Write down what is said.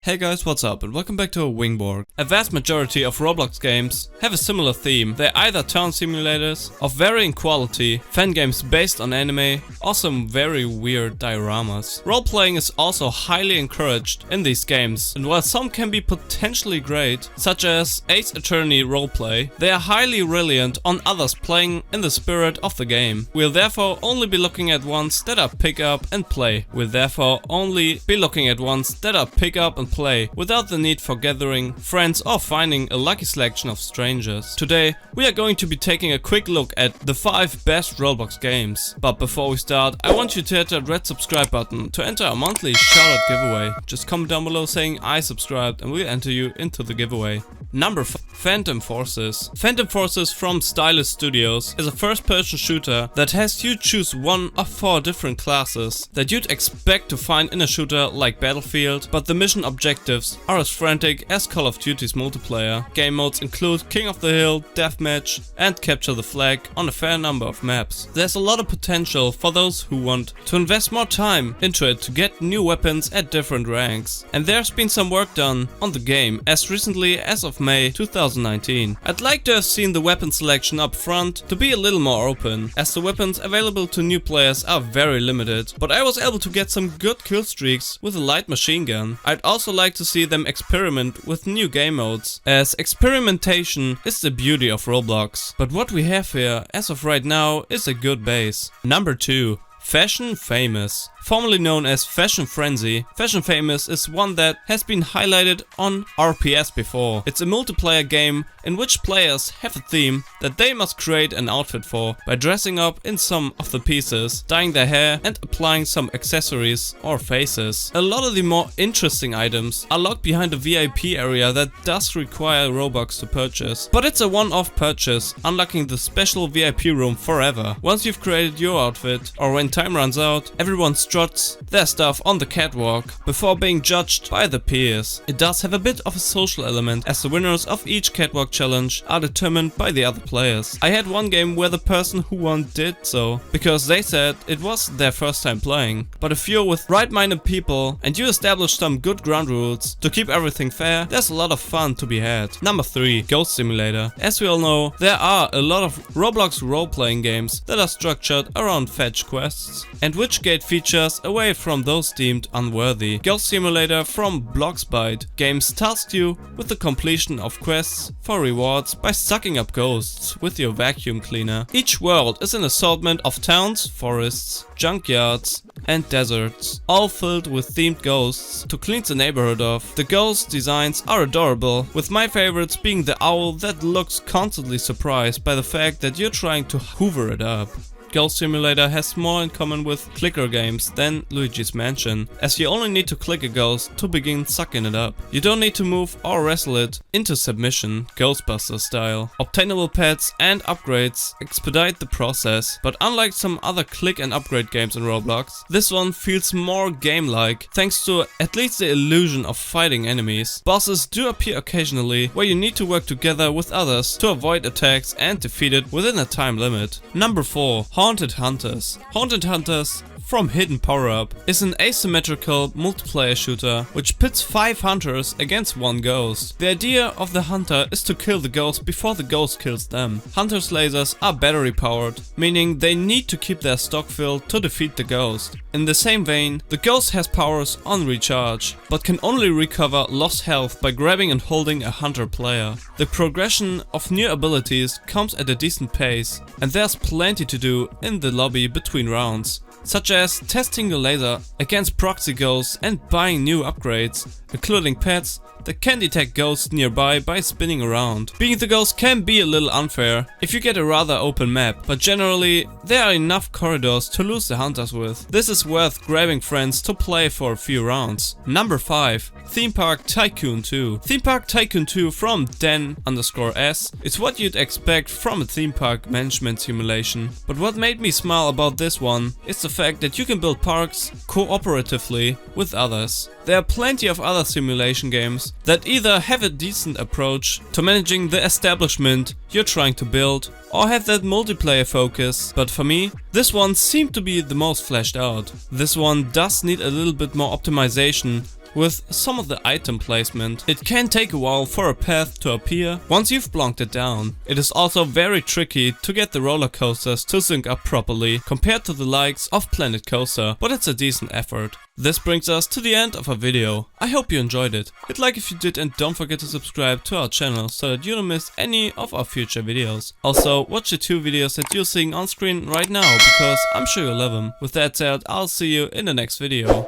Hey guys, what's up and welcome back to Wingborg. A vast majority of Roblox games have a similar theme. They're either town simulators of varying quality, fan games based on anime, or some very weird dioramas. Role-playing is also highly encouraged in these games, and while some can be potentially great, such as Ace Attorney roleplay, they are highly reliant on others playing in the spirit of the game. We'll therefore only be looking at ones that are pick up and play. Without the need for gathering friends or finding a lucky selection of strangers. Today we are going to be taking a quick look at the 5 best Roblox games. But before we start, I want you to hit that red subscribe button to enter a monthly shoutout giveaway. Just comment down below saying I subscribed and we'll enter you into the giveaway. Number 5. Phantom Forces. Phantom Forces from Stylus Studios is a first-person shooter that has you choose one of 4 different classes that you'd expect to find in a shooter like Battlefield, but the mission objectives are as frantic as Call of Duty's multiplayer. Game modes include King of the Hill, Deathmatch and Capture the Flag on a fair number of maps. There's a lot of potential for those who want to invest more time into it to get new weapons at different ranks. And there's been some work done on the game as recently as of May 2019. I'd like to have seen the weapon selection up front to be a little more open, as the weapons available to new players are very limited, but I was able to get some good kill streaks with a light machine gun. I'd also like to see them experiment with new game modes, as experimentation is the beauty of Roblox. But what we have here as of right now is a good base. Number 2. Fashion Famous. Formerly known as Fashion Frenzy, Fashion Famous is one that has been highlighted on RPS before. It's a multiplayer game in which players have a theme that they must create an outfit for by dressing up in some of the pieces, dyeing their hair and applying some accessories or faces. A lot of the more interesting items are locked behind a VIP area that does require Robux to purchase, but it's a one-off purchase, unlocking the special VIP room forever. Once you've created your outfit, or when time runs out, everyone struts their stuff on the catwalk before being judged by the peers. It does have a bit of a social element, as the winners of each catwalk challenge are determined by the other players. I had one game where the person who won did so because they said it was their first time playing. But if you're with right-minded people and you establish some good ground rules to keep everything fair, there's a lot of fun to be had. Number 3. Ghost Simulator. As we all know, there are a lot of Roblox role-playing games that are structured around fetch quests, and which gate features away from those deemed unworthy. Ghost Simulator from Bloxbyte Games tasks you with the completion of quests for rewards by sucking up ghosts with your vacuum cleaner. Each world is an assortment of towns, forests, junkyards and deserts, all filled with themed ghosts to clean the neighborhood of. The ghost designs are adorable, with my favorites being the owl that looks constantly surprised by the fact that you're trying to hoover it up. Ghost Simulator has more in common with clicker games than Luigi's Mansion, as you only need to click a ghost to begin sucking it up. You don't need to move or wrestle it into submission, Ghostbuster style. Obtainable pets and upgrades expedite the process, but unlike some other click and upgrade games in Roblox, this one feels more game-like, thanks to at least the illusion of fighting enemies. Bosses do appear occasionally, where you need to work together with others to avoid attacks and defeat it within a time limit. Number 4. Haunted Hunters. Haunted Hunters from Hidden Power Up is an asymmetrical multiplayer shooter which pits 5 hunters against 1 ghost. The idea of the hunter is to kill the ghost before the ghost kills them. Hunters' lasers are battery powered, meaning they need to keep their stock filled to defeat the ghost. In the same vein, the ghost has powers on recharge, but can only recover lost health by grabbing and holding a hunter player. The progression of new abilities comes at a decent pace, and there's plenty to do in the lobby between rounds, such as testing your laser against proxy ghosts and buying new upgrades, including pets that can detect ghosts nearby by spinning around. Being the ghost can be a little unfair if you get a rather open map, but generally there are enough corridors to lose the hunters with. This is worth grabbing friends to play for a few rounds. Number 5. Theme Park Tycoon 2. Theme Park Tycoon 2 from Den_S is what you'd expect from a theme park management simulation. But what made me smile about this one is the fact that you can build parks cooperatively with others. There are plenty of other simulation games that either have a decent approach to managing the establishment you're trying to build or have that multiplayer focus, but for me, this one seemed to be the most fleshed out. This one does need a little bit more optimization With some of the item placement, it can take a while for a path to appear once you've blocked it down. It is also very tricky to get the roller coasters to sync up properly compared to the likes of Planet Coaster, but it's a decent effort. This brings us to the end of our video. I hope you enjoyed it. Hit like if you did and don't forget to subscribe to our channel so that you don't miss any of our future videos. Also, watch the 2 videos that you're seeing on screen right now because I'm sure you'll love them. With that said, I'll see you in the next video.